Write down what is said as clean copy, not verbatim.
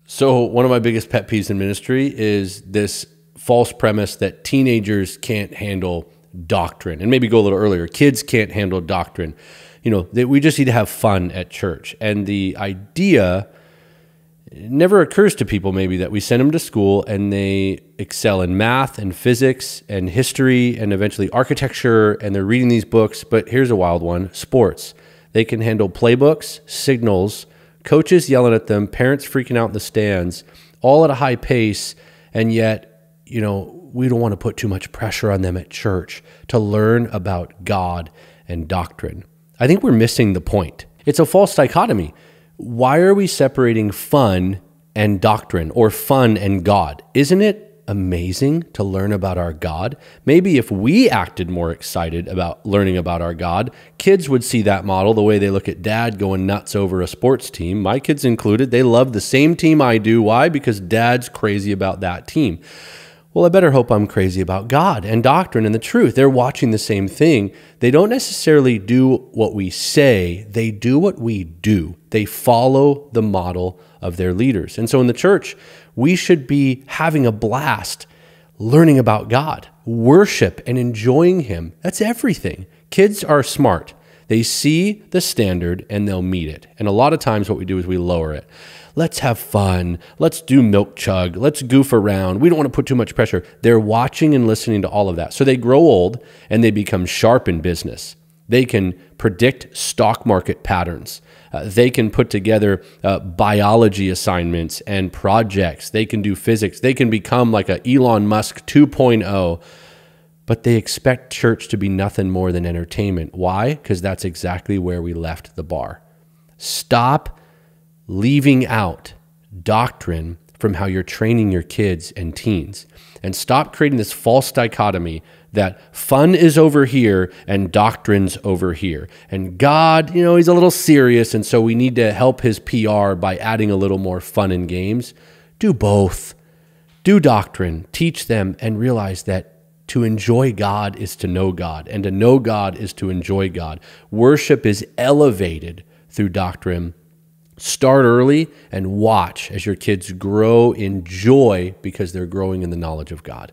So one of my biggest pet peeves in ministry is this false premise that teenagers can't handle doctrine. And maybe go a little earlier, kids can't handle doctrine. You know, that we just need to have fun at church. And the idea never occurs to people maybe that we send them to school and they excel in math and physics and history and eventually architecture, and they're reading these books. But here's a wild one: sports. They can handle playbooks, signals, coaches yelling at them, parents freaking out in the stands, all at a high pace. And yet, you know, we don't want to put too much pressure on them at church to learn about God and doctrine. I think we're missing the point. It's a false dichotomy. Why are we separating fun and doctrine, or fun and God? Isn't it amazing to learn about our God? Maybe if we acted more excited about learning about our God, kids would see that model the way they look at dad going nuts over a sports team. My kids included, they love the same team I do. Why? Because dad's crazy about that team. Well, I better hope I'm crazy about God and doctrine and the truth. They're watching the same thing. They don't necessarily do what we say. They do what we do. They follow the model of their leaders. And so in the church, we should be having a blast learning about God, worship, and enjoying Him. That's everything. Kids are smart. They see the standard and they'll meet it. And a lot of times what we do is we lower it. Let's have fun. Let's do milk chug. Let's goof around. We don't want to put too much pressure. They're watching and listening to all of that. So they grow old and they become sharp in business. They can predict stock market patterns. They can put together biology assignments and projects. They can do physics. They can become like a Elon Musk 2.0. But they expect church to be nothing more than entertainment. Why? Because that's exactly where we left the bar. Stop leaving out doctrine from how you're training your kids and teens. And stop creating this false dichotomy that fun is over here and doctrine's over here. And God, you know, He's a little serious, and so we need to help His PR by adding a little more fun and games. Do both. Do doctrine, teach them, and realize that to enjoy God is to know God, and to know God is to enjoy God. Worship is elevated through doctrine. Start early and watch as your kids grow in joy because they're growing in the knowledge of God.